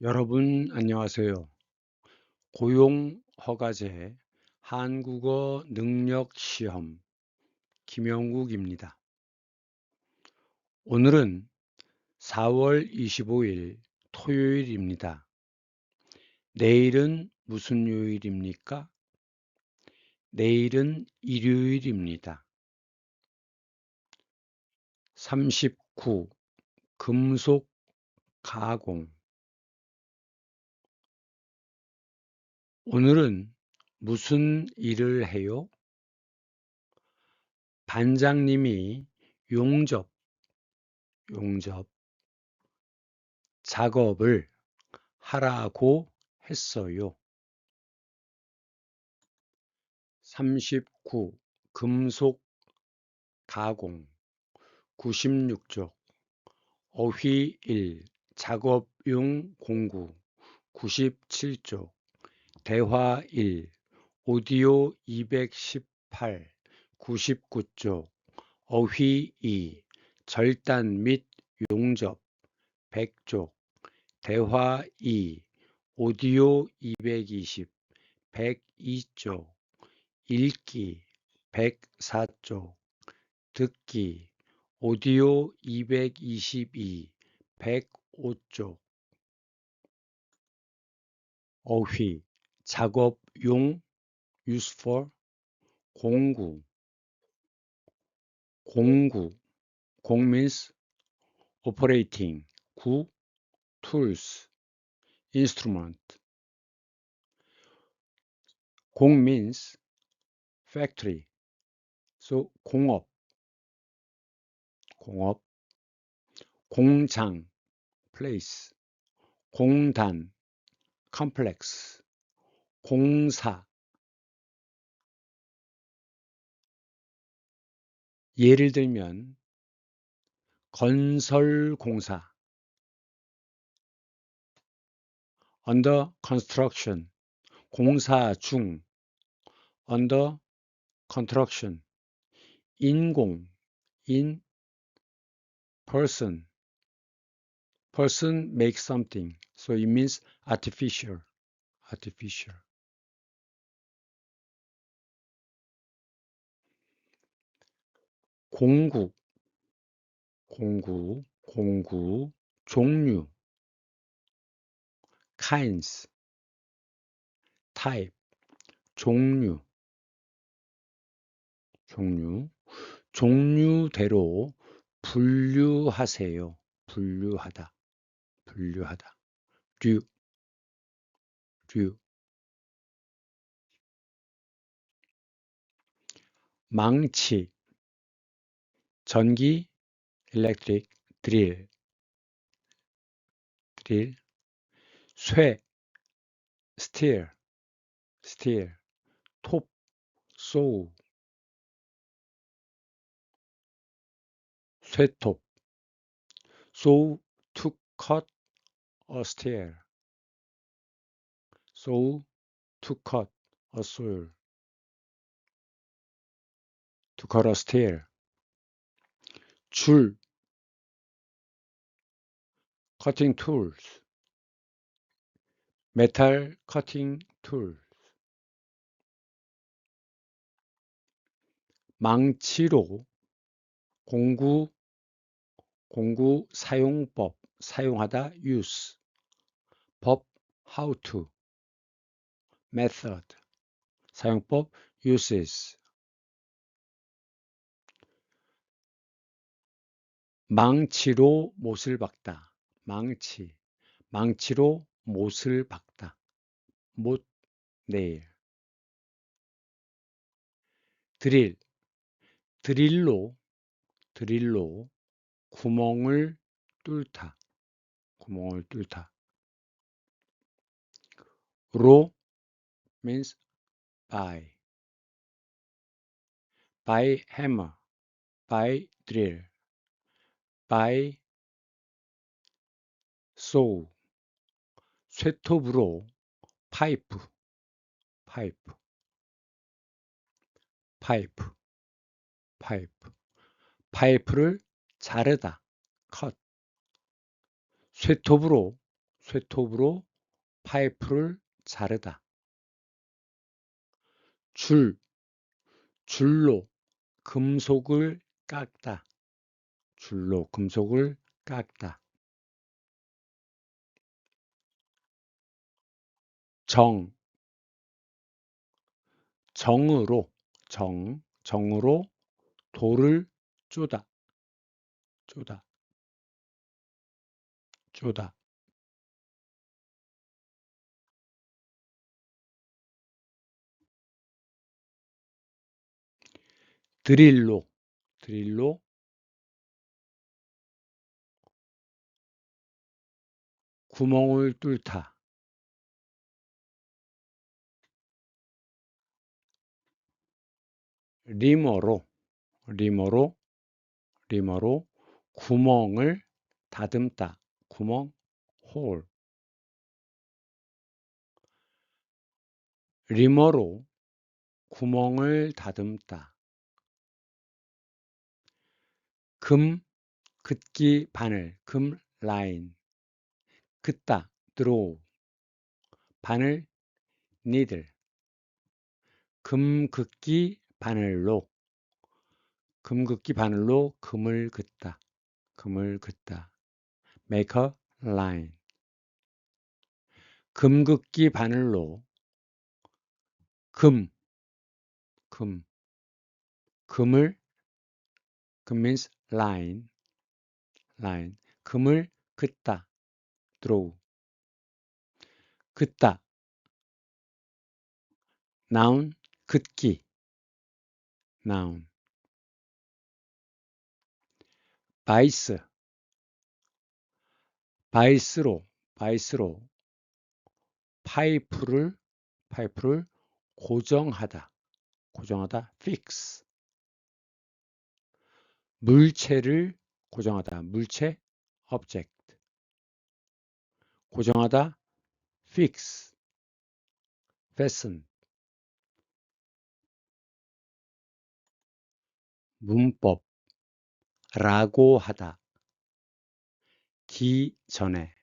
여러분 안녕하세요. 고용허가제 한국어 능력시험 김영국입니다. 오늘은 4월 25일 토요일입니다. 내일은 무슨 요일입니까? 내일은 일요일입니다. 39. 금속 가공. 오늘은 무슨 일을 해요? 반장님이 용접 작업을 하라고 했어요. 39. 금속 가공. 96쪽. 어휘 1. 작업용 공구. 97쪽. 대화 1. 오디오 218. 99쪽. 어휘 2. 절단 및 용접 100쪽. 대화 2. 오디오 220. 102쪽. 읽기 104쪽. 듣기 오디오 222. 105쪽. 어휘 작업용 useful. 공구 공 means operating. 구 tools instrument. 공 means factory. so 공업 공장 place. 공단 complex. 공사 예를 들면 건설공사 under construction. 공사 중 under construction. 인공 in person makes something, so it means artificial. 공구 종류 kinds. type 종류대로 분류하세요. 분류하다 류 망치 전기 electric. 드릴 쇠 steel. 톱 saw. 쇠톱 saw to cut a steel. saw to cut a steel. 줄 cutting tools. metal cutting tool. 망치로 공구 사용법 사용하다 use. 법 how to. method 사용법 uses. 망치로 못을 박다. 망치로 못을 박다. 못 네일. 드릴로 구멍을 뚫다. 로 means by hammer, by drill, by saw. 쇠톱으로 파이프. 파이프를 자르다 cut. 쇠톱으로 쇠톱으로 파이프를 자르다. 줄로 금속을 깎다. 줄로 금속을 깎다. 정으로 돌을 쪼다. 드릴로 구멍을 뚫다. 리머로 구멍을 다듬다. 구멍, 홀. 리머로 구멍을 다듬다. 금 긋기 바늘, 금 라인. 긋다, 드로우. 바늘, 니들. 금 긋기 바늘로 금을 긋다. make a line. 금 긋기 바늘로 금을 금 means line. 금을 긋다. draw. 긋다. noun 긋기. noun. 바이스로 파이프를 고정하다. fix. 물체를 고정하다. 물체 object. 고정하다 fix. fasten. 문법 라고 하다. 기전에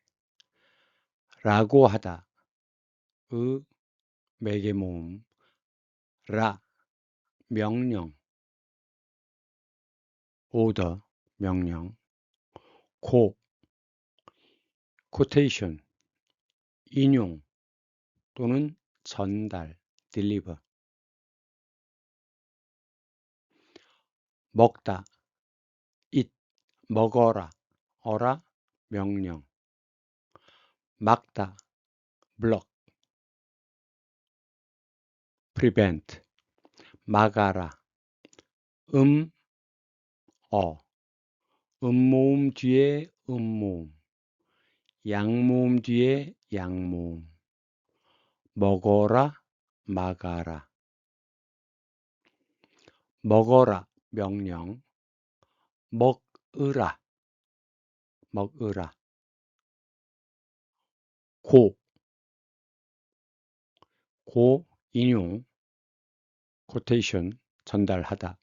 라고 하다. 의 매개모음 라 명령 order 명령 quotation 인용 또는 전달 deliver 먹다 eat 먹어라 어라 명령 막다 block prevent 막아라 음모음 뒤에 음모음 양모음 뒤에 양모음 먹어라 막아라 먹어라 명령 먹으라 고 인용 quotation 전달하다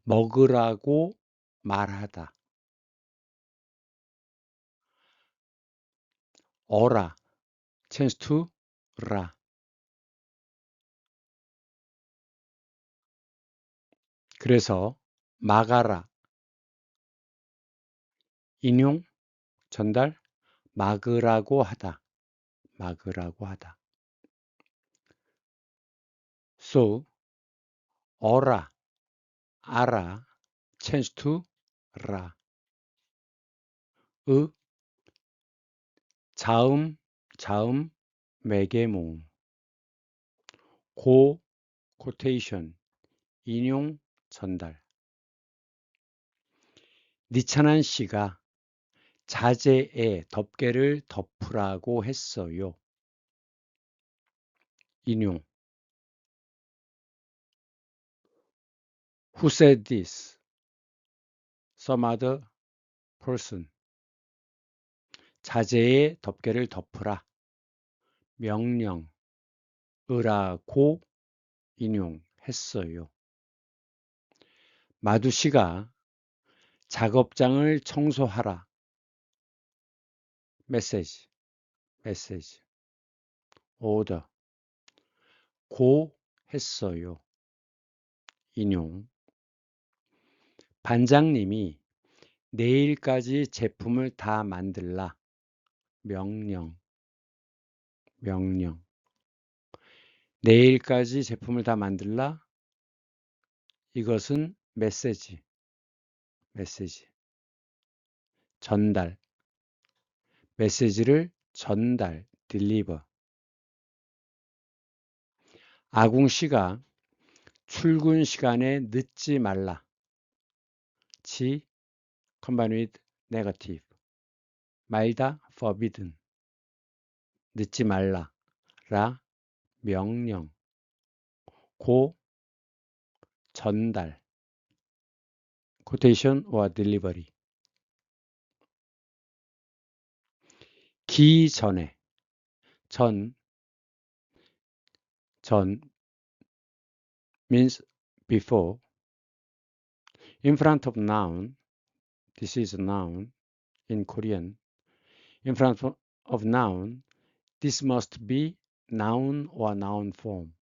먹으라고 말하다 어라 change to 라 그래서 막아라 인용 전달 막으라고 하다 so 어라 알아 change to 라 자음 매개모음 quotation 인용 전달 니찬한 씨가 자재에 덮개를 덮으라고 했어요. 인용 Who said this? Some other person. 자재에 덮개를 덮으라. 명령 으라고 인용했어요. 마두씨가 작업장을 청소하라. 메시지 메시지. order. 고 했어요. 인용. 반장님이 내일까지 제품을 다 만들라. 명령. 명령. 내일까지 제품을 다 만들라. 이것은 메시지. 메시지. 전달. 메시지를 전달. deliver. 아궁 씨가 출근 시간에 늦지 말라. 지 combine with negative. 말다 forbidden. 늦지 말라. 라 명령. 고 전달. quotation or delivery. 기 전에. 전 means before. In front of noun. This is a noun in Korean. In front of noun. This must be noun or noun form.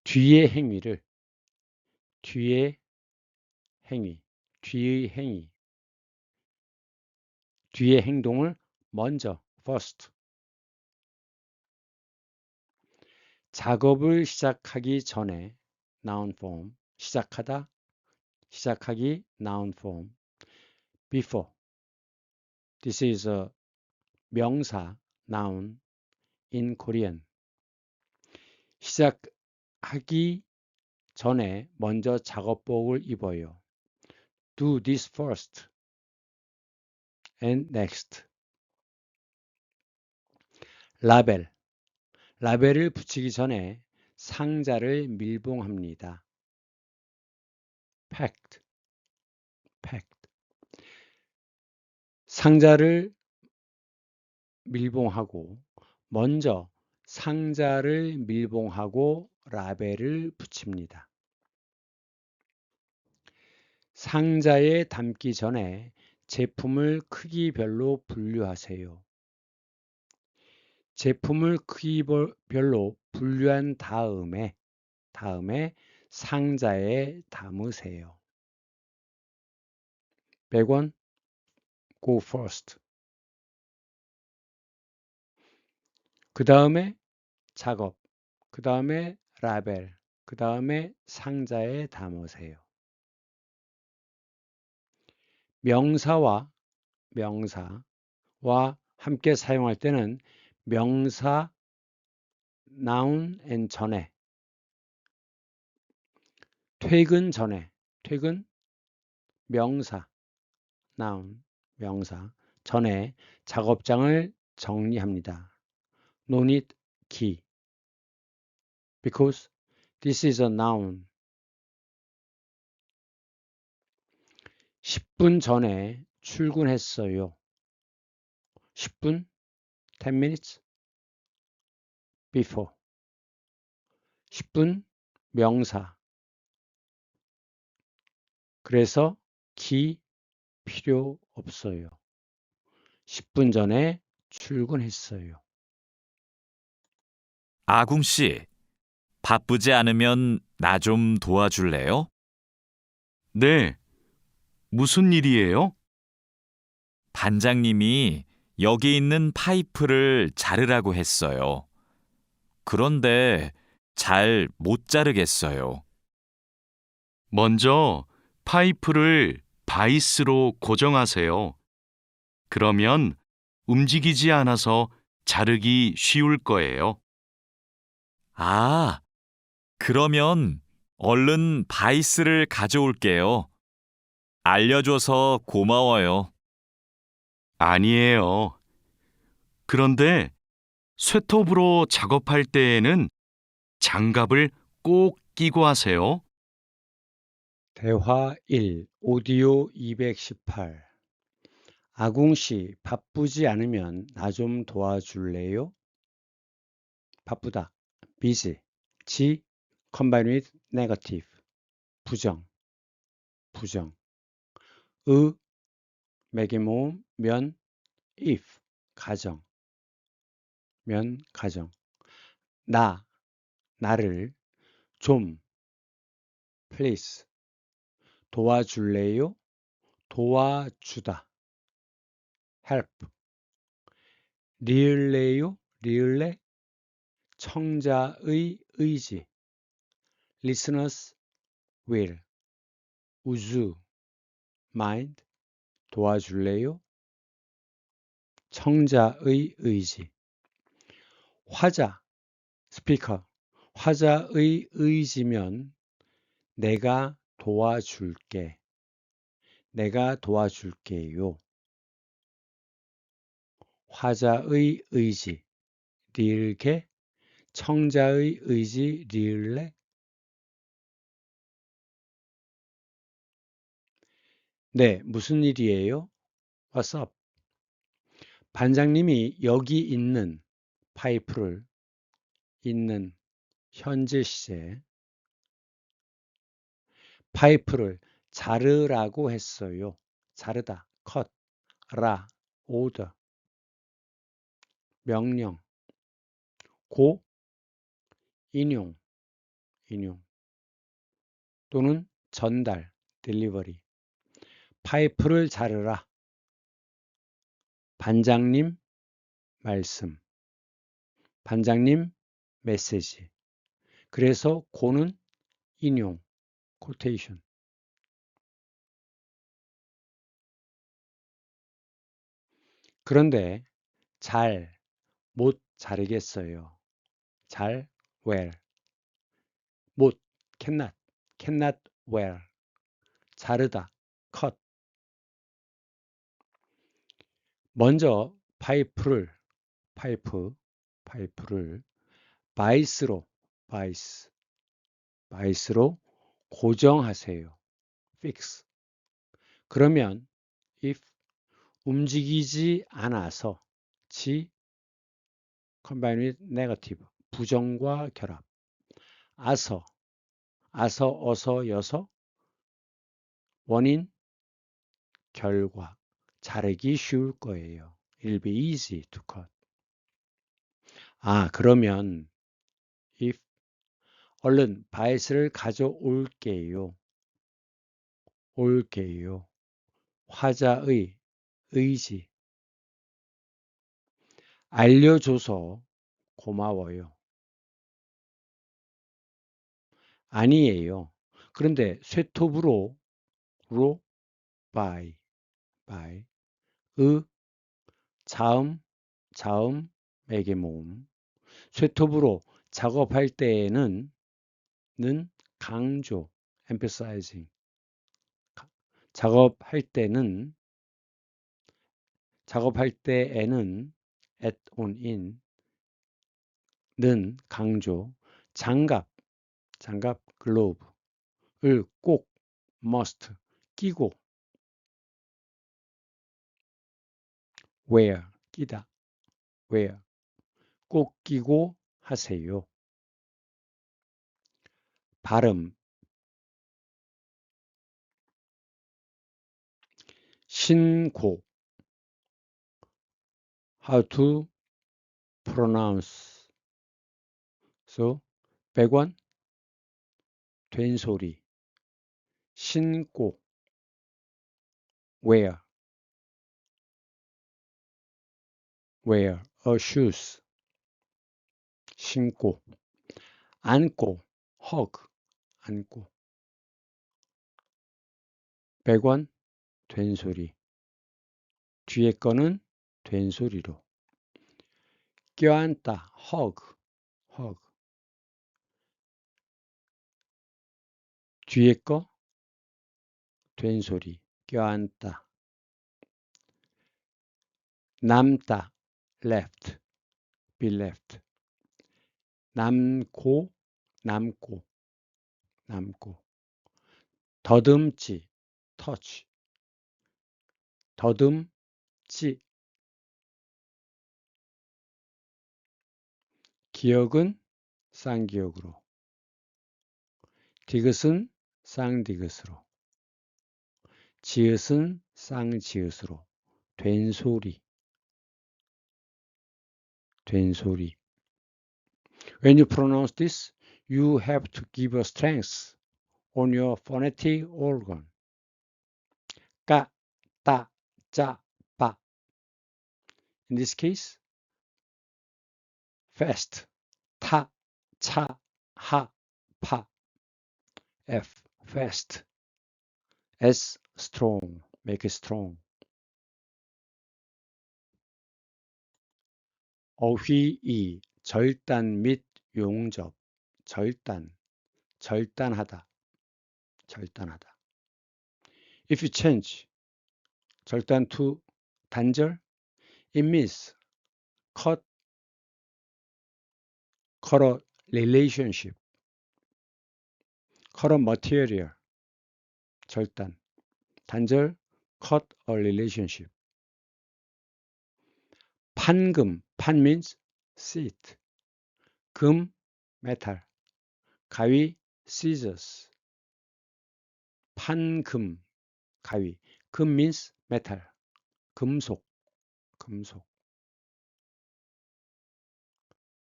뒤의 행위를 뒤의 행위, 뒤의 행위, 뒤의 행동을 먼저 first. 작업을 시작하기 전에 noun form. 시작하다, 시작하기 noun form. before. This is a 명사 noun in Korean. 시작하기 전에 먼저 작업복을 입어요. Do this first and next. 라벨. 라벨을 붙이기 전에 상자를 밀봉합니다. packed. packed. 상자를 밀봉하고 먼저 상자를 밀봉하고 라벨을 붙입니다. 상자에 담기 전에 제품을 크기별로 분류하세요. 제품을 크기별로 분류한 다음에 상자에 담으세요. 100원 go first. 그 다음에 작업, 그 다음에 라벨, 그 다음에 상자에 담으세요. 명사와 함께 사용할 때는 명사 noun and 전에, 퇴근 전에, 퇴근 명사 noun 명사 전에 작업장을 정리합니다. No need key because this is a noun. 10분 전에 출근했어요. 10분 10 minutes before. 10분 명사. 그래서 기 필요 없어요. 10분 전에 출근했어요. 아궁 씨, 바쁘지 않으면 나 좀 도와줄래요? 네, 무슨 일이에요? 반장님이 여기 있는 파이프를 자르라고 했어요. 그런데 잘 못 자르겠어요. 먼저 파이프를 바이스로 고정하세요. 그러면 움직이지 않아서 자르기 쉬울 거예요. 아, 그러면 얼른 바이스를 가져올게요. 알려줘서 고마워요. 아니에요. 그런데 쇠톱으로 작업할 때에는 장갑을 꼭 끼고 하세요. 대화 1 오디오 218. 아궁 씨, 바쁘지 않으면 나 좀 도와줄래요? 바쁘다. busy. 지 combine with negative. 부정. 매개모음, 면, if, 가정, 면, 가정. 나를, 좀, please, 도와줄래요? 도와주다, help. 리을래요? 리을래? 청자의 의지, listeners will. 우주, mind, 도와줄래요? 청자의 의지. 화자, 스피커, 화자의 의지면 내가 도와줄게, 내가 도와줄게요. 화자의 의지, 리을게, 청자의 의지, 리을래. 네, 무슨 일이에요? What's up? 반장님이 여기 있는 파이프를 있는 현재 시제 파이프를 자르라고 했어요. 자르다, cut, 라, order, 명령, 고, 인용, 또는 전달, delivery. 파이프를 자르라. 반장님 말씀, 반장님 메시지. 그래서 고는 인용, quotation. 그런데 못 자르겠어요. well. 못, cannot well. 자르다, cut. 먼저 파이프를 바이스로 고정하세요. fix. 그러면 if 움직이지 않아서 combine with negative 부정과 결합. 어서, 여서 원인, 결과 자르기 쉬울 거예요. It'll be easy to cut. 그러면 if 얼른 바이스를 가져올게요. 화자의 의지. 알려줘서 고마워요. 아니에요. 그런데 쇠톱으로 by 자음 매개모음. 쇠톱으로 작업할 때에는 강조 emphasizing. 작업할 때에는 at, on, in 는 강조. 장갑 glove을 꼭 must 끼고 wear 끼다 wear 꼭 끼고 하세요. 발음 신고 how to pronounce. So 100원 된소리 신고 wear a shoes 신고 안고 hug 안고 100원 된소리 뒤에 거는 된소리로 껴안다 hug 뒤에 거 된소리 껴안다 남다 left be left 남고 더듬지 touch 더듬지 기억은 쌍기억으로 디귿은 쌍디귿으로 지읒은 쌍지읒으로. 된소리. 된소리. When you pronounce this, you have to give a strength on your phonetic organ. 까, 따, 짜, 빠. In this case, fast. 타, 차, 하, 파. F, fast. S, strong. Make it strong. 어휘이, 절단 및 용접. 절단, 절단하다. 절단하다. If you change 절단 to 단절, it means cut a relationship, cut a material. 절단, 단절, cut a relationship. 판금, 판 means seat. 금, metal. 가위, scissors. 판금, 가위. 금 means metal. 금속, 금속.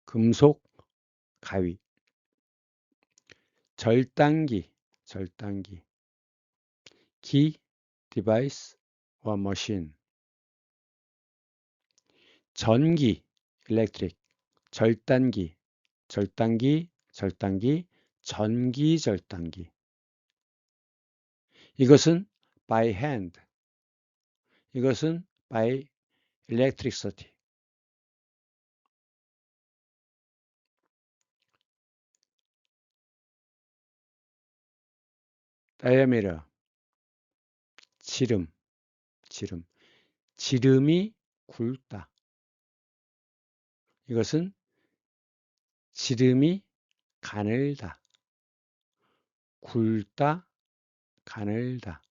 금속, 가위. 절단기, 절단기. 기, device or machine. 전기, electric. 절단기, 절단기, 절단기, 전기 절단기. 이것은 by hand. 이것은 by electricity. diameter. 지름, 지름. 지름이 굵다. 이것은 지름이 가늘다. 굵다, 가늘다.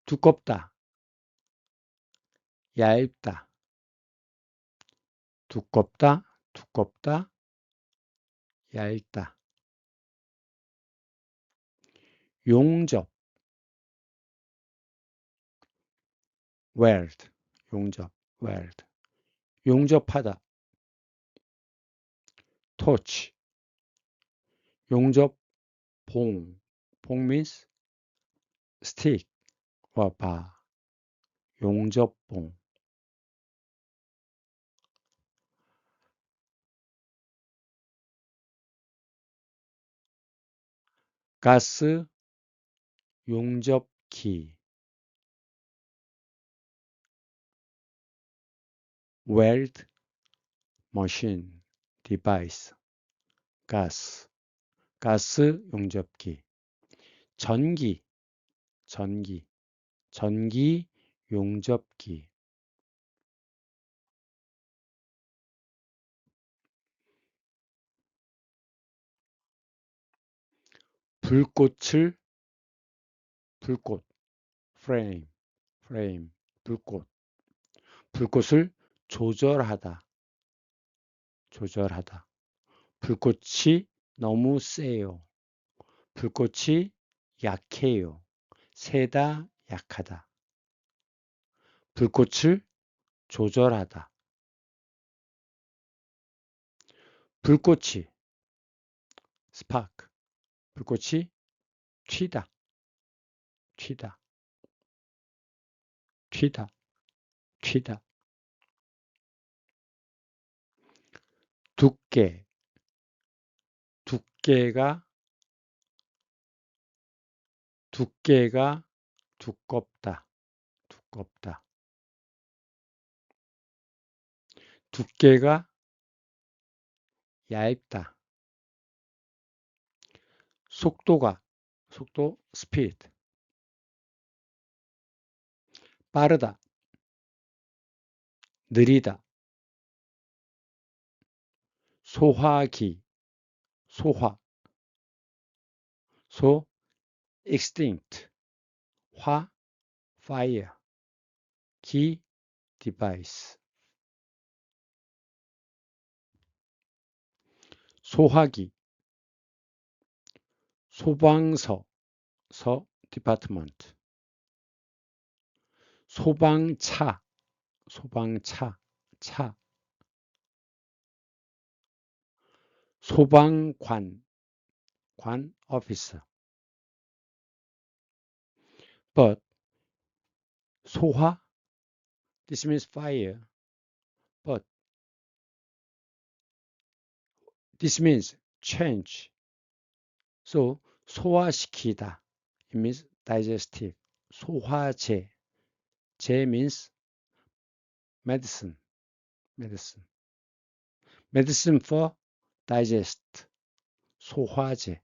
두껍다, 얇다. 두껍다, 두껍다, 얇다. 용접, weld. 용접, weld. 용접하다. torch. 용접, 봉. 봉 means stick or bar. 용접봉. 가스 용접기. weld machine device. 가스, 가스 용접기. 전기, 전기, 전기 용접기. 불꽃을, 불꽃, frame, frame, 불꽃. 불꽃을 조절하다, 조절하다. 불꽃이 너무 세요. 불꽃이 약해요. 세다, 약하다. 불꽃을 조절하다. 불꽃이 spark. 불꽃이 튀다, 튀다, 튀다, 튀다. 두께, 두께가, 두께가 두껍다, 두껍다. 두께가 얇다. 속도가, 속도 speed. 빠르다, 느리다. 소화기, 소화. 소 extinct. 화 fire. 기 device. 소화기. 소방서, 서 department. 소방차, 차. 소방관, officer. But 소화, this means fire. But this means change. So 소화시키다, it means digestive. 소화제, 제 means medicine. Medicine for digest. 소화제.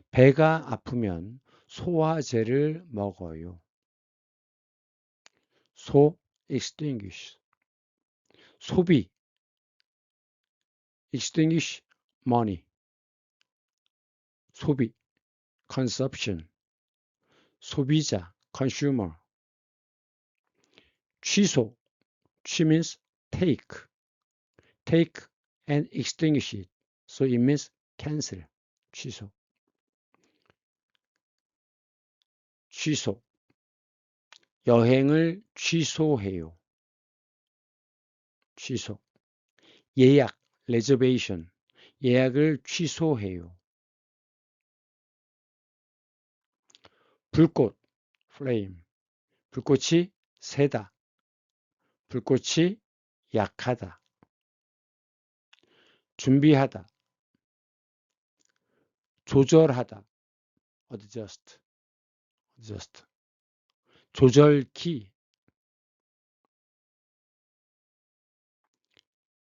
배가 아프면 소화제를 먹어요. extinguish. 소비, extinguish money. 소비, consumption. 소비자, consumer. 취소, means take and extinguish it. So it means cancel. 취소. 여행을 취소해요. 예약, reservation. 예약을 취소해요. 불꽃, flame. 불꽃이 세다. 불꽃이 약하다. 준비하다. 조절하다. adjust. 조절키.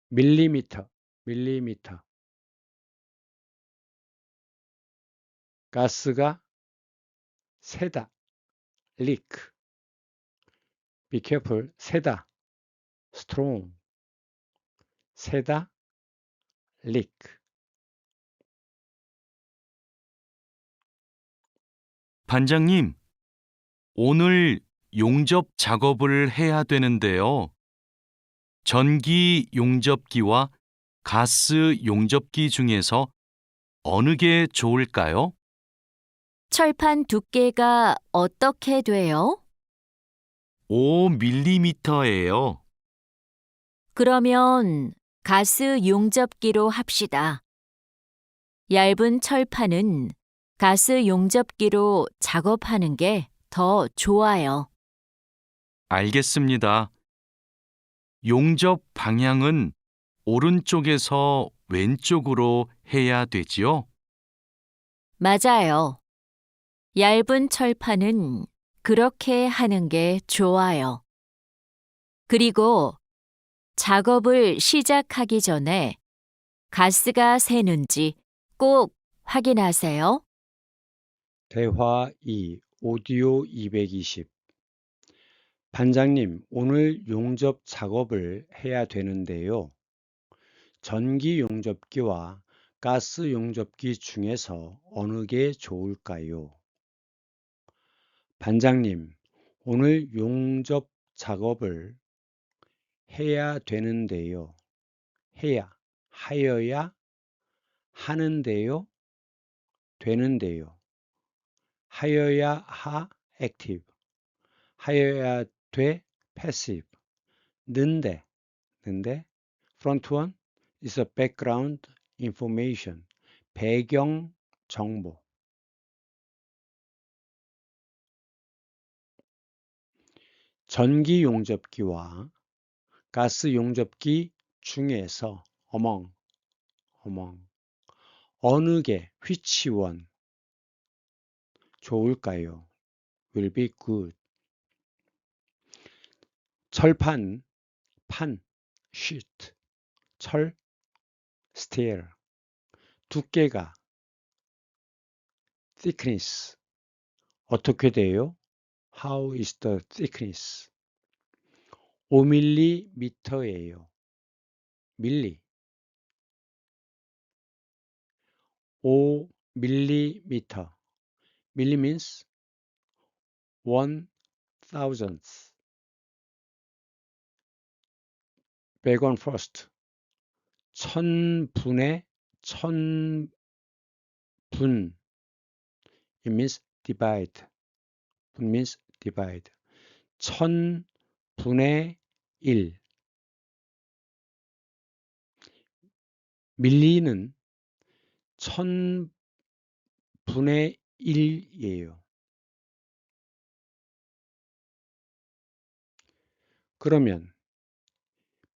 밀리미터. 가스가 새다. leak. Be careful. 새다. strong. 새다. leak. 반장님, 오늘 용접 작업을 해야 되는데요. 전기 용접기와 가스 용접기 중에서 어느 게 좋을까요? 철판 두께가 어떻게 돼요? 5mm예요. 그러면 가스 용접기로 합시다. 얇은 철판은 가스 용접기로 작업하는 게 더 좋아요. 알겠습니다. 용접 방향은 오른쪽에서 왼쪽으로 해야 되지요? 맞아요. 얇은 철판은 그렇게 하는 게 좋아요. 그리고 작업을 시작하기 전에 가스가 새는지 꼭 확인하세요. 대화 2, 오디오 220. 반장님, 오늘 용접 작업을 해야 되는데요. 전기 용접기와 가스 용접기 중에서 어느 게 좋을까요? 반장님, 오늘 용접 작업을 해야 되는데요. 하여야, 하는데요, 되는데요. 하여야 active. 하여야 돼, passive. 는데. front one is a background information. 배경 정보. 전기 용접기와 가스 용접기 중에서 among 어느 게 which one 좋을까요? will be good. 철판, 판, sheet. 철, steel. 두께가 thickness. 어떻게 돼요? How is the thickness? 5mm예요. 밀리. 5mm. 밀리 means 1,000th. Back on first. 1000분의 1000분 It means divide. It means divide. 1000분의 1. 밀리는 1000분의 1이에요. 그러면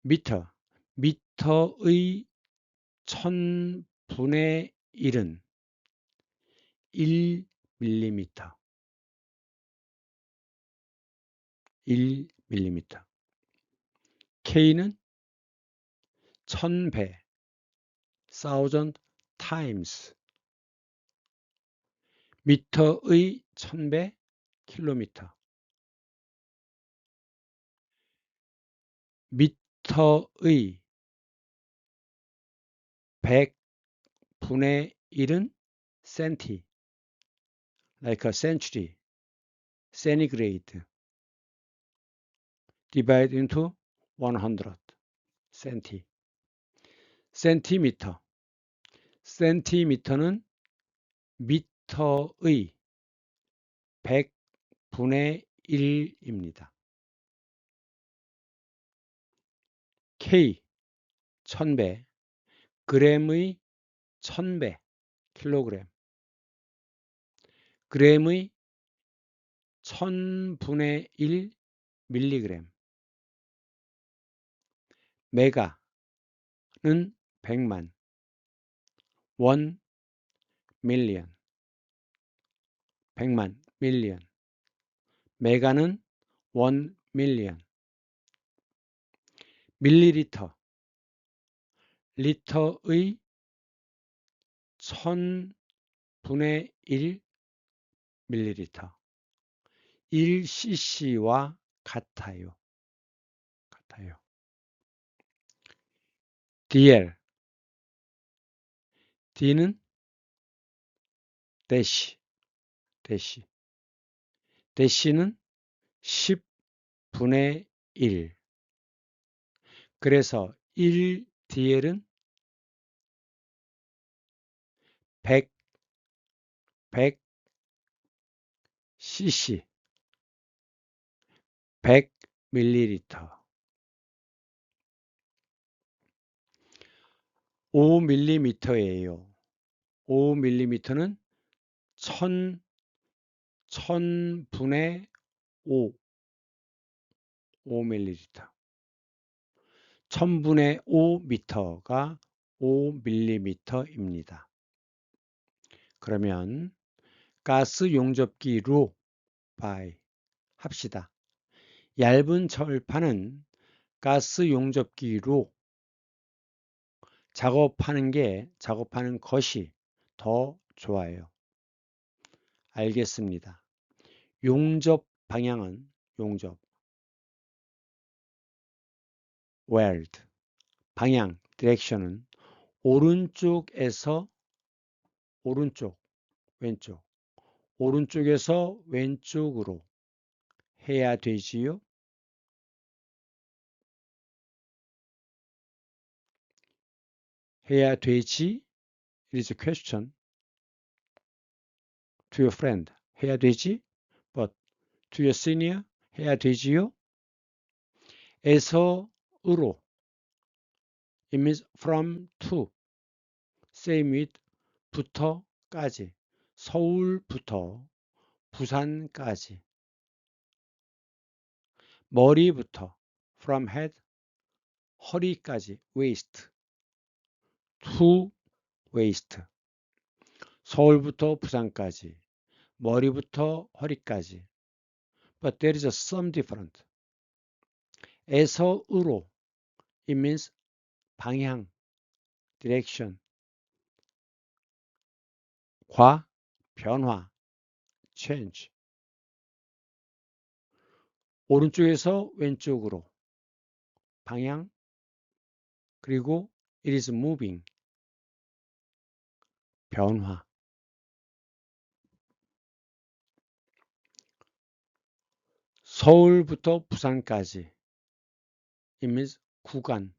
미터의 1000분의 1은 1밀리미터. 1밀리미터. K는 1000배. 1000 times. 미터의 1000배 킬로미터. 미터의 100분의 1은 센티. Like a century. centigrade. Divide into 100. 센티. 센티미터. 센티미터는 미터의 100분의 1입니다. K 1000배, g의 1000배, 킬로그램. g의 1000분의 1 밀리그램. 메가는 100만. 1 밀리언. 100만, 밀리언. 메가는 1 밀리언. 밀리리터. 리터의 1000분의 1 밀리리터. 1cc와 같아요. dl. d는 대시. 대시는 10분의 1. 그래서 1dl은 100 cc. 100ml. 5mm예요. 5mm는 1000분의 5. 5ml. 1000분의 5m가 5mm입니다. 그러면 가스 용접기로 by 합시다. 얇은 철판은 가스 용접기로 작업하는 것이 더 좋아요. 알겠습니다. 용접 방향은 weld. 방향 direction은 오른쪽에서 왼쪽. 오른쪽에서 왼쪽으로 해야 되지요. 해야 되지. It is a question to your friend. 해야 되지. But to your senior. 해야 되지요. 에서으로. It means from to. Same with 부터까지. 서울부터 부산까지. 머리부터 from head 허리까지 waist to waist. 서울부터 부산까지. 머리부터 허리까지. But there is some different. 에서으로. It means 방향 direction. 과 변화 change. 오른쪽에서 왼쪽으로 방향. 그리고 it is moving. 변화. 서울부터 부산까지. It means 구간.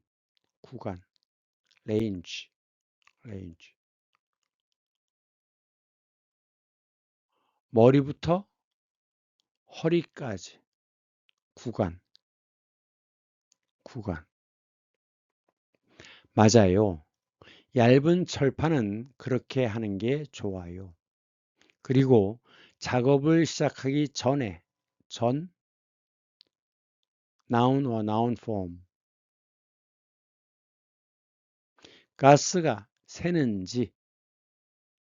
range. 머리부터 허리까지 구간. 맞아요. 얇은 철판은 그렇게 하는 게 좋아요. 그리고 작업을 시작하기 전에 noun와 noun form. 가스가 새는지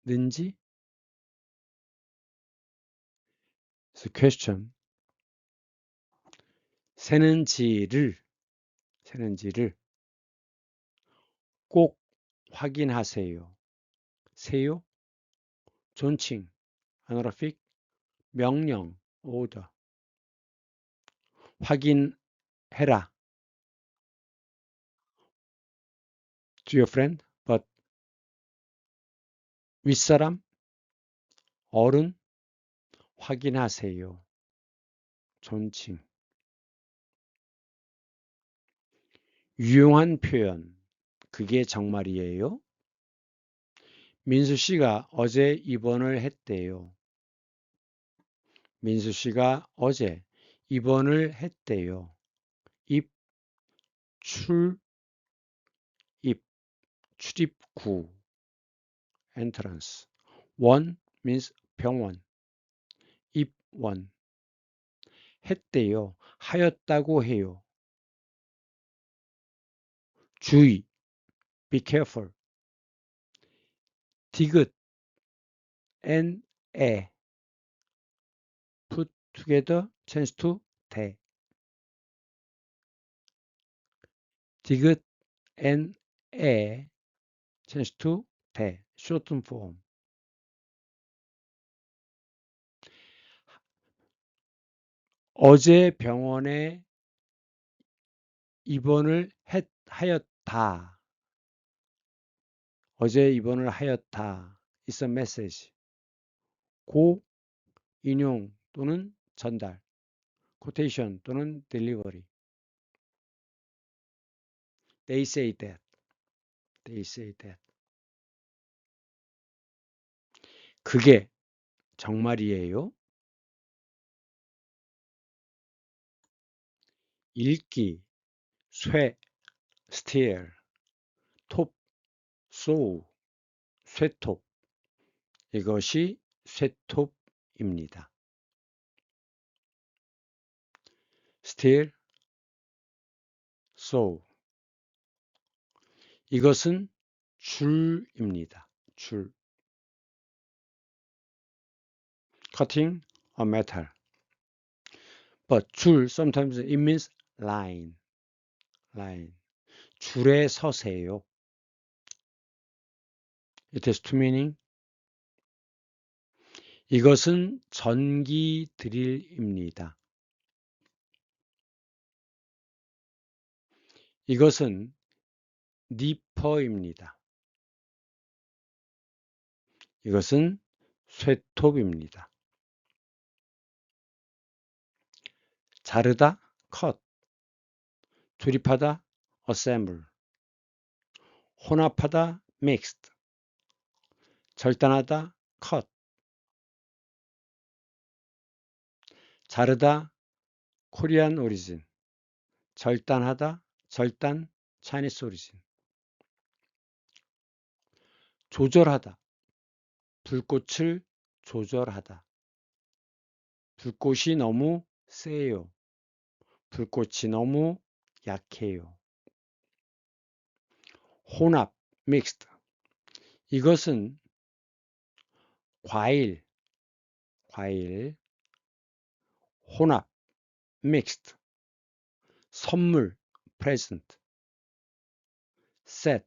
는지 It's a question. 새는지를 꼭 확인하세요. 세요? 존칭, honorific, 명령, order. 확인해라. To your friend, but 윗사람, 어른, 확인하세요. 존칭. 유용한 표현. 그게 정말이에요? 민수 씨가 어제 입원을 했대요. 민수 씨가 어제 입원을 했대요. 입, 출입구, entrance. 원 means 병원. 입원. 했대요. 하였다고 해요. 주의, be careful. 디귿, and 에. put together, change to 대. 디귿, and 에. change to 대. shorten form. 어제 병원에 입원을 하였다. 어제 입원을 하였다. is a message. 고, 인용 또는 전달. quotation 또는 delivery. They say that. They say that. 그게 정말이에요? 읽기, 쇠, steer, 톱, sow, 쇠톱. 이것이 쇠톱입니다. steer, sow. 이것은 줄입니다. 줄. cutting a metal. But 줄, sometimes it means line. 줄에 서세요. It has two meaning. 이것은 전기 드릴입니다. 이것은 니퍼입니다. 이것은 쇠톱입니다. 자르다, cut. 조립하다, assemble. 혼합하다, mixed. 절단하다, cut. 자르다, Korean origin. 절단하다, 절단, Chinese origin. 조절하다, 불꽃을 조절하다. 불꽃이 너무 세요. 불꽃이 너무 약해요. 혼합, mixed. 이것은 과일, 혼합, mixed. 선물, present. set.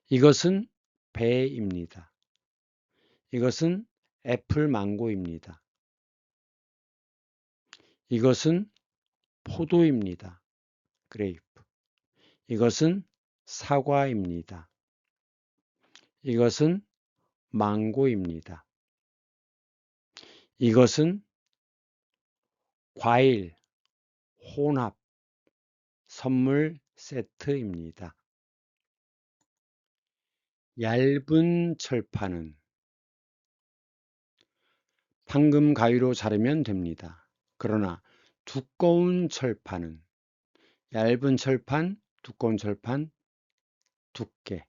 이것은 배입니다. 이것은 애플 망고입니다. 이것은 포도입니다. grape. 이것은 사과입니다. 이것은 망고입니다. 이것은 과일, 혼합, 선물 세트입니다. 얇은 철판은 판금 가위로 자르면 됩니다. 그러나 두꺼운 철판은 얇은 철판, 두꺼운 철판, 두께.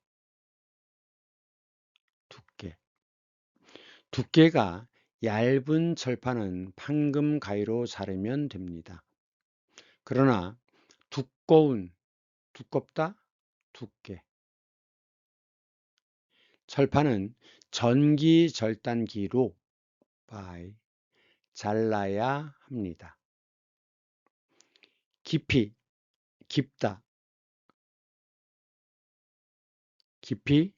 두께가 얇은 철판은 판금 가위로 자르면 됩니다. 그러나 두껍다, 두께. 철판은 전기 절단기로 잘라야 합니다. 깊이, 깊다, 깊이,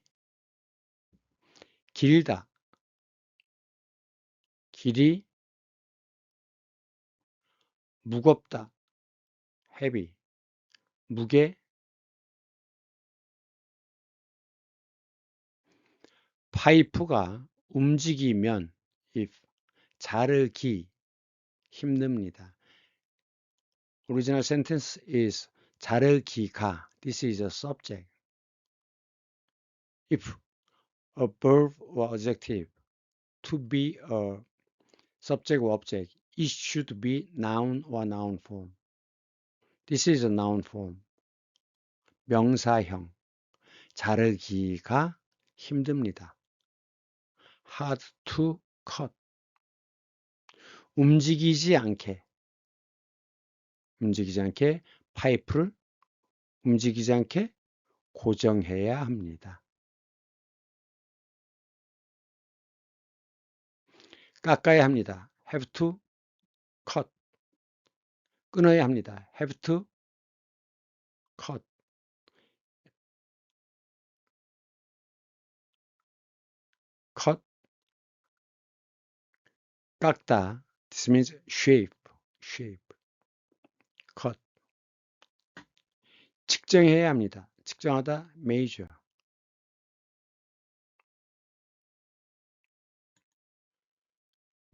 길다, 길이, 무겁다, heavy, 무게, 파이프가 움직이면 if, 자르기, 힘듭니다. Original sentence is 자르기가. This is a subject. If a verb or adjective to be a subject or object, it should be noun or noun form. This is a noun form. 명사형. 자르기가 힘듭니다. Hard to cut. 움직이지 않게 파이프를 움직이지 않게 고정해야 합니다. 깎아야 합니다. have to cut. 끊어야 합니다. have to cut. cut. 깎다. This means shape. cut. 측정해야 합니다. 측정하다. measure.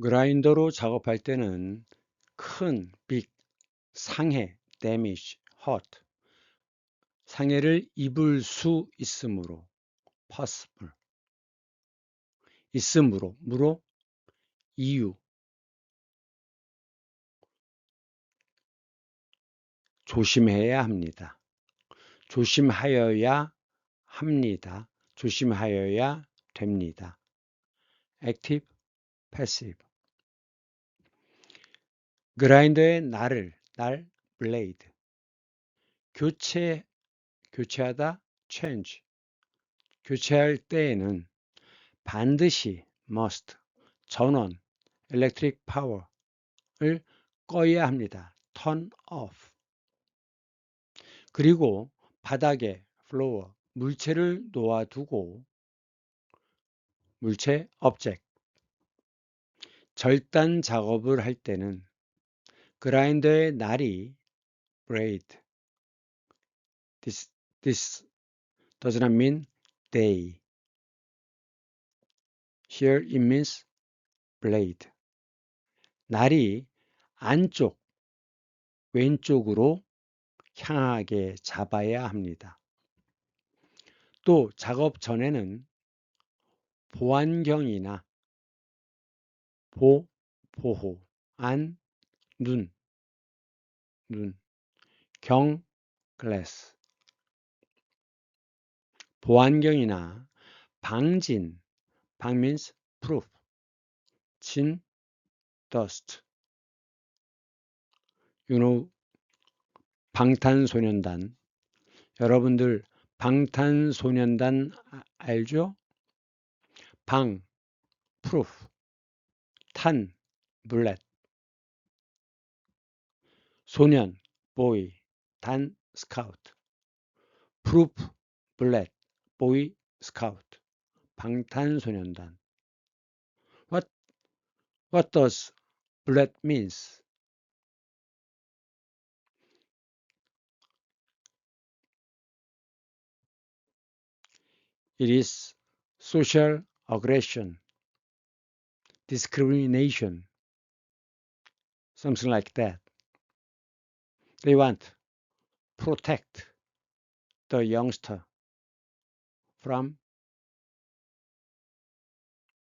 그라인더로 작업할 때는 큰 big 상해 damage hurt 상해를 입을 수 있으므로 possible 무로 이유 조심해야 합니다. 조심하여야 합니다. 조심하여야 됩니다. active, passive. 그라인더의 날 blade. 교체하다 change. 교체할 때에는 반드시 must 전원 electric power을 꺼야 합니다. turn off. 그리고 바닥에 floor 물체를 놓아두고 물체 object 절단 작업을 할 때는 그라인더의 날이 blade. This does not mean day. Here it means blade. 날이 안쪽 왼쪽으로 향하게 잡아야 합니다. 또 작업 전에는 보안경이나 보호, 눈, 글래스. 보안경이나 방진, 방 means proof, 진, dust. 방탄소년단. 여러분들 방탄소년단 알죠? 방, proof, 탄, bullet. 소년, boy, 단, scout. proof, bullet, boy, scout. 방탄소년단. What does bullet means? It is social aggression, discrimination, something like that. They want protect the youngster from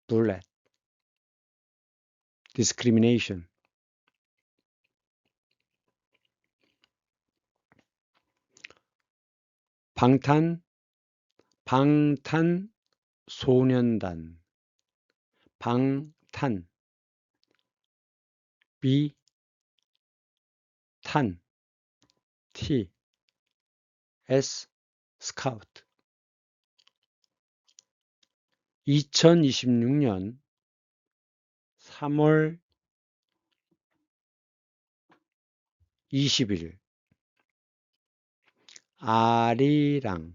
bullet. discrimination. 방탄소년단, 방탄, 비, 탄, T, S, 스카우트. 2026년 3월 20일 아리랑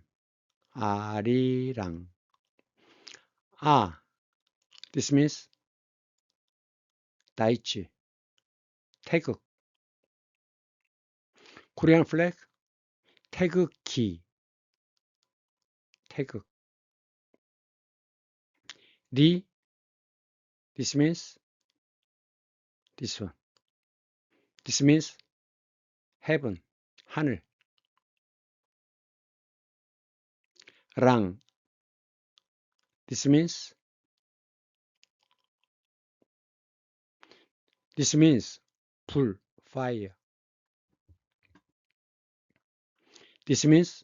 this means 다이치 태극 코리안 플래그 태극기 태극 리 this means this one this means heaven 하늘 랑 this means 불 fire this means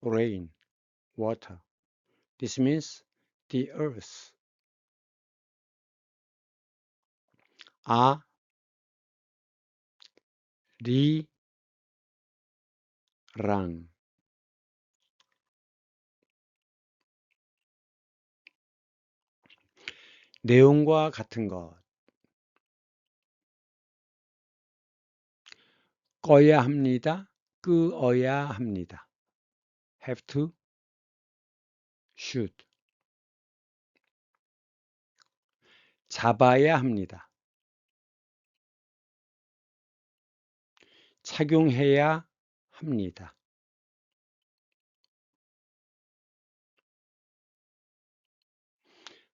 rain water this means the earth 랑 내용과 같은 것 꺼야 합니다. 끄어야 합니다. have to, should. 잡아야 합니다. 착용해야 합니다.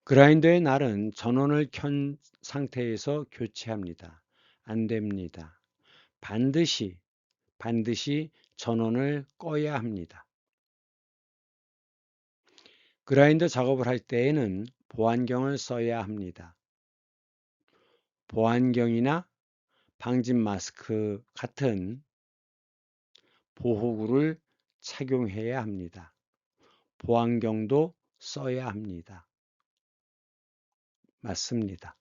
그라인더의 날은 전원을 켠 상태에서 교체합니다. 안 됩니다. 반드시 전원을 꺼야 합니다. 그라인더 작업을 할 때에는 보안경을 써야 합니다. 보안경이나 방진 마스크 같은 보호구를 착용해야 합니다. 보안경도 써야 합니다. 맞습니다.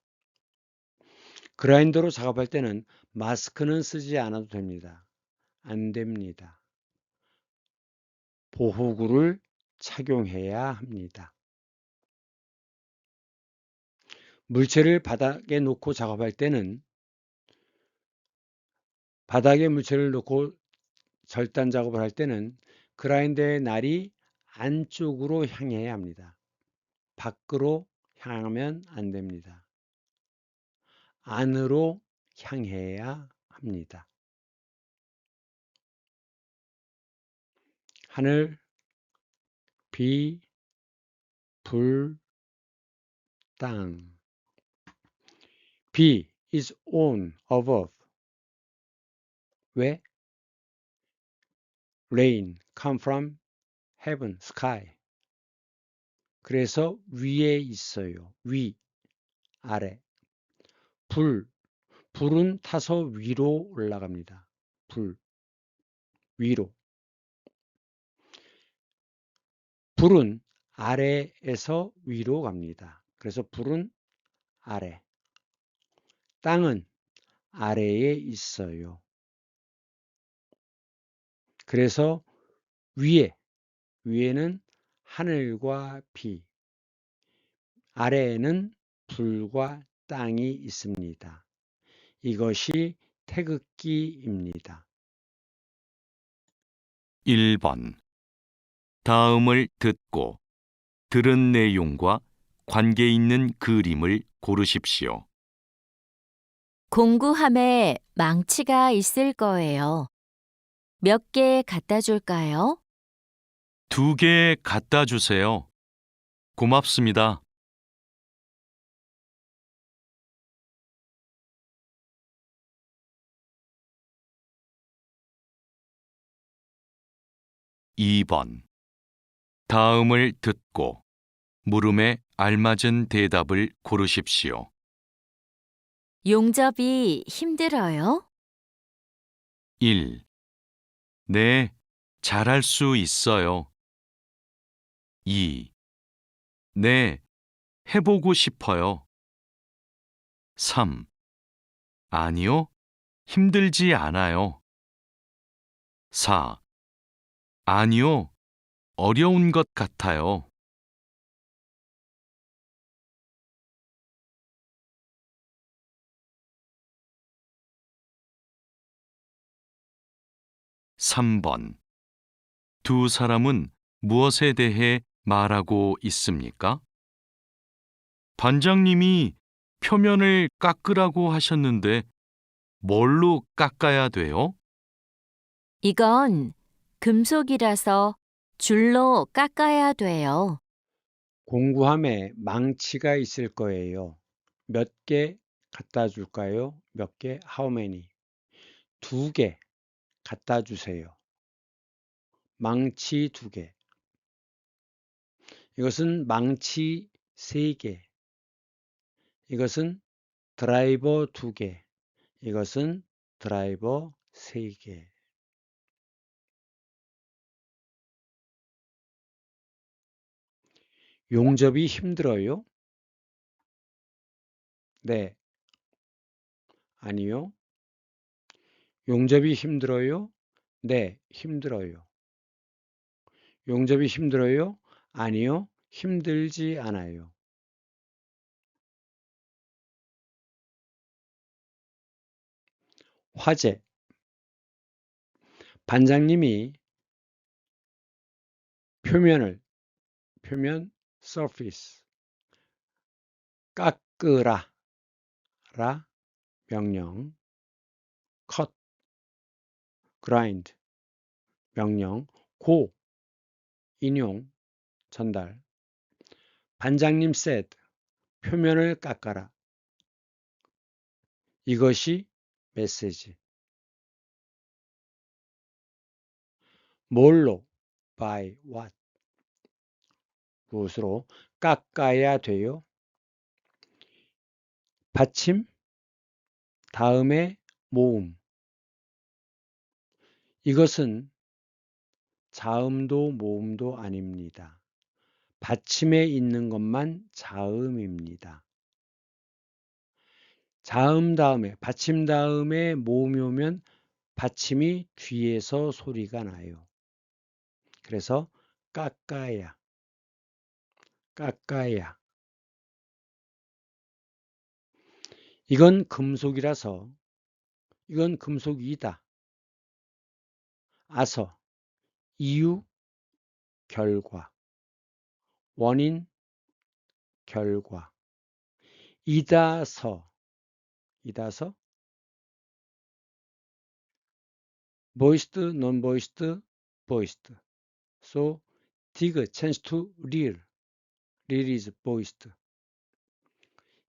그라인더로 작업할 때는 마스크는 쓰지 않아도 됩니다. 안 됩니다. 보호구를 착용해야 합니다. 물체를 바닥에 놓고 작업할 때는 바닥에 물체를 놓고 절단 작업을 할 때는 그라인더의 날이 안쪽으로 향해야 합니다. 밖으로 향하면 안 됩니다. 안으로 향해야 합니다. 하늘, 비, 불, 땅. B is on above. 왜? Rain come from heaven, sky. 그래서 위에 있어요. 위, 아래. 불은 타서 위로 올라갑니다. 불, 위로. 불은 아래에서 위로 갑니다. 그래서 불은 아래. 땅은 아래에 있어요. 그래서 위에는 하늘과 비, 아래에는 불과 땅이 있습니다. 이것이 태극기입니다. 1번. 다음을 듣고 들은 내용과 관계 있는 그림을 고르십시오. 공구함에 망치가 있을 거예요. 몇 개 갖다 줄까요? 2개 갖다 주세요. 고맙습니다. 2번. 다음을 듣고 물음에 알맞은 대답을 고르십시오. 용접이 힘들어요? 1. 네, 잘할 수 있어요. 2. 네, 해보고 싶어요. 3. 아니요, 힘들지 않아요. 4. 아니요, 어려운 것 같아요. 3번. 두 사람은 무엇에 대해 말하고 있습니까? 반장님이 표면을 깎으라고 하셨는데 뭘로 깎아야 돼요? 이건 금속이라서 줄로 깎아야 돼요. 공구함에 망치가 있을 거예요. 몇 개 갖다 줄까요? 몇 개? How many? 2개 갖다 주세요. 망치 2개. 이것은 망치 3개. 이것은 드라이버 2개. 이것은 드라이버 3개. 용접이 힘들어요? 네. 아니요. 용접이 힘들어요? 네, 힘들어요. 용접이 힘들어요? 아니요, 힘들지 않아요. 화재. 반장님이 표면 surface 깎으라 라 명령, cut grind 명령, 고 인용 전달. 반장님 said 표면을 깎아라. 이것이 메시지. 뭘로? by what? 무엇으로 깎아야 돼요? 받침 다음에 모음. 이것은 자음도 모음도 아닙니다. 받침에 있는 것만 자음입니다. 자음 다음에 받침 다음에 모음이 오면 받침이 뒤에서 소리가 나요. 그래서 깎아야. 이건 금속이라서 이건 금속이다. 아서 이유 결과 원인 결과 이다서 voiced non-voiced voiced. So dig change to real is voiced.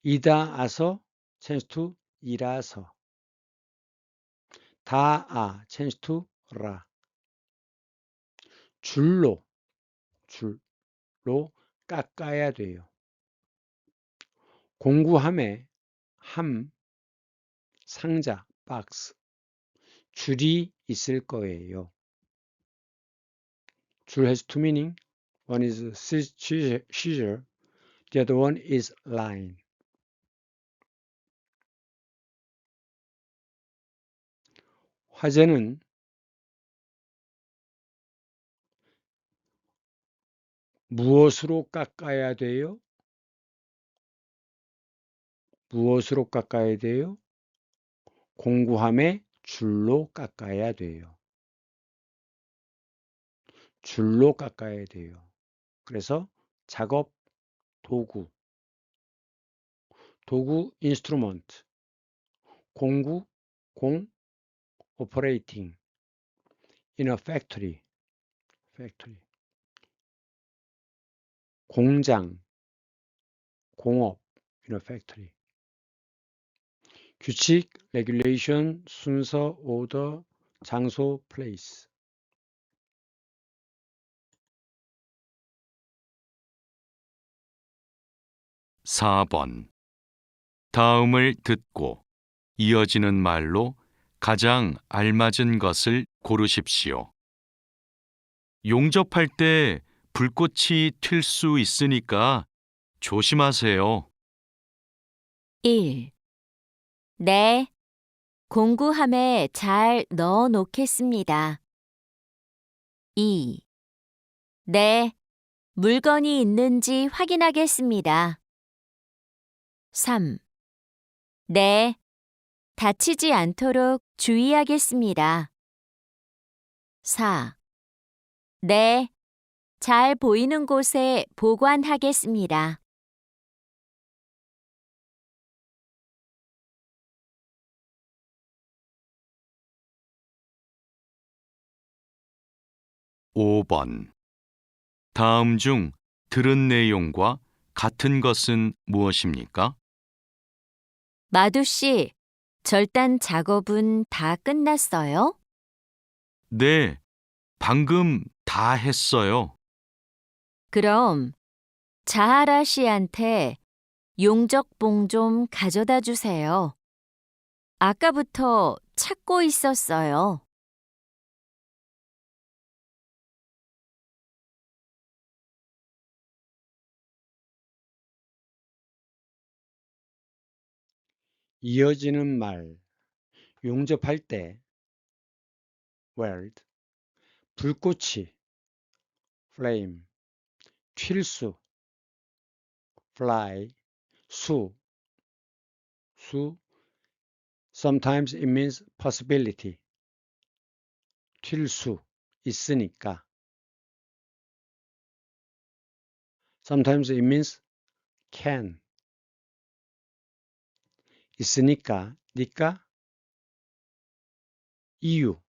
이다아서 change to 이라서. 다아 change to 라. 줄로 깎아야 돼요. 공구함에 함 상자 박스 줄이 있을 거예요. 줄 has two meaning. One is scissor, the other one is line. 화재는 무엇으로 깎아야 돼요? 무엇으로 깎아야 돼요? 공구함에 줄로 깎아야 돼요. 줄로 깎아야 돼요. 그래서 작업 도구 instrument 공구 공 operating in a factory 공장 공업 in a factory 규칙 regulation 순서 order 장소 place 4번. 다음을 듣고 이어지는 말로 가장 알맞은 것을 고르십시오. 용접할 때 불꽃이 튈 수 있으니까 조심하세요. 1. 네, 공구함에 잘 넣어 놓겠습니다. 2. 네, 물건이 있는지 확인하겠습니다. 3. 네, 다치지 않도록 주의하겠습니다. 4. 네, 잘 보이는 곳에 보관하겠습니다. 오 번 다음 중 들은 내용과 같은 것은 무엇입니까? 마두 씨, 절단 작업은 다 끝났어요? 네, 방금 다 했어요. 그럼 자하라 씨한테 용접봉 좀 가져다 주세요. 아까부터 찾고 있었어요. 이어지는 말, 용접할 때 weld, 불꽃이 flame, 튈수 fly, 수 sometimes it means possibility, 튈 수 있으니까 sometimes it means can, 있으니까 니까 이유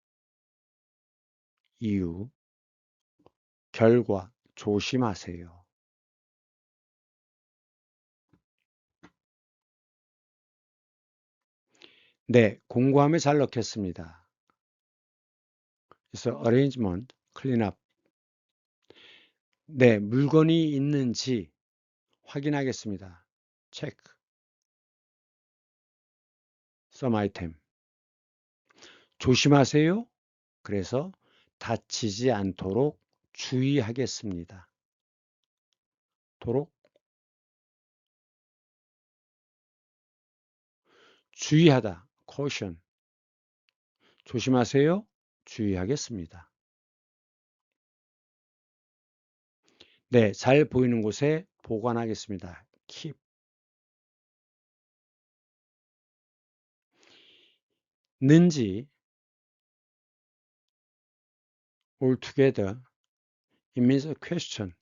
결과 조심하세요. 네, 공구함에 잘 넣겠습니다. 그래서 arrangement, clean up. 네, 물건이 있는지 확인하겠습니다. check. some item. 조심하세요. 그래서 다치지 않도록 주의하겠습니다. 도록 주의하다 caution. 조심하세요. 주의하겠습니다. 네, 잘 보이는 곳에 보관하겠습니다. keep. 는지 altogether. It means a question.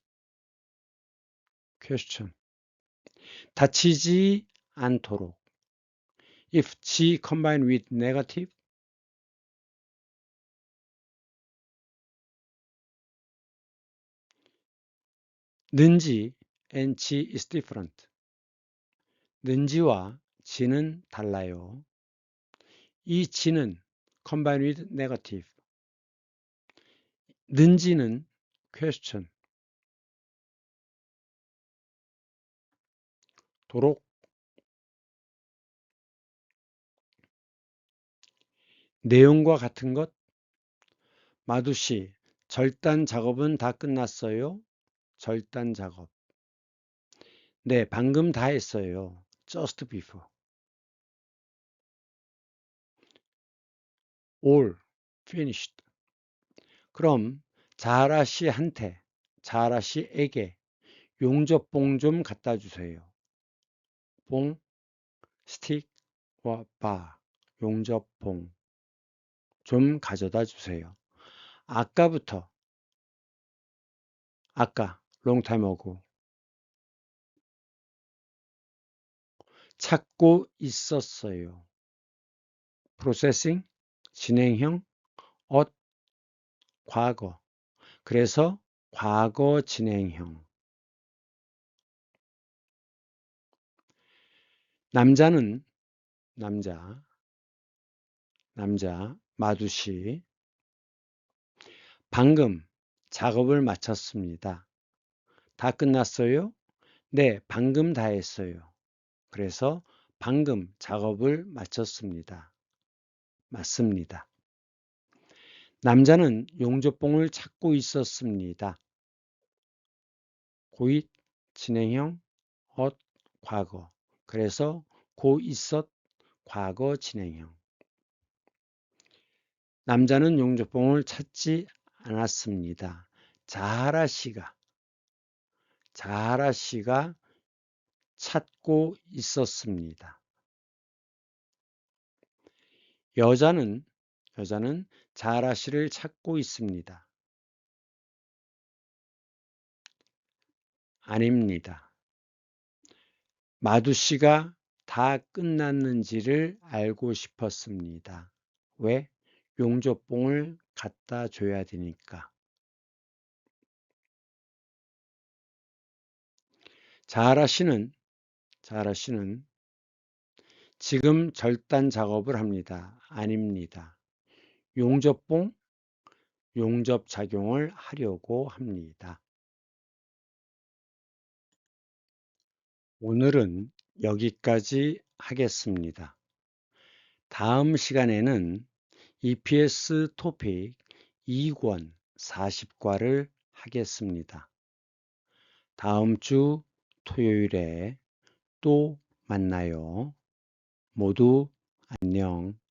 다치지 않도록. If G combined with negative, 는지 and G is different. 는지와 G는 달라요. 이 G는 combined with negative. 는지는 question. 도록. 내용과 같은 것. 마두씨, 절단 작업은 다 끝났어요? 절단 작업. 네, 방금 다 했어요. just before. all finished. 그럼 자하라 씨에게 용접봉 좀 갖다 주세요. 봉, 스틱과 바, 용접봉 좀 가져다 주세요. 아까 long time ago 찾고 있었어요. processing, 진행형, 과거. 그래서 과거 진행형. 남자는 남자 마두씨 방금 작업을 마쳤습니다. 다 끝났어요? 네, 방금 다 했어요. 그래서 방금 작업을 마쳤습니다. 맞습니다. 남자는 용접봉을 찾고 있었습니다. 고잇, 진행형, 과거. 그래서 고 있었, 과거 진행형. 남자는 용접봉을 찾지 않았습니다. 자하라 씨가 찾고 있었습니다. 여자는 자하라 씨를 찾고 있습니다. 아닙니다. 마두 씨가 다 끝났는지를 알고 싶었습니다. 왜? 용접봉을 갖다 줘야 되니까. 자하라 씨는 지금 절단 작업을 합니다. 아닙니다. 용접 작용을 하려고 합니다. 오늘은 여기까지 하겠습니다. 다음 시간에는 EPS 토픽 2권 40과를 하겠습니다. 다음 주 토요일에 또 만나요. 모두 안녕.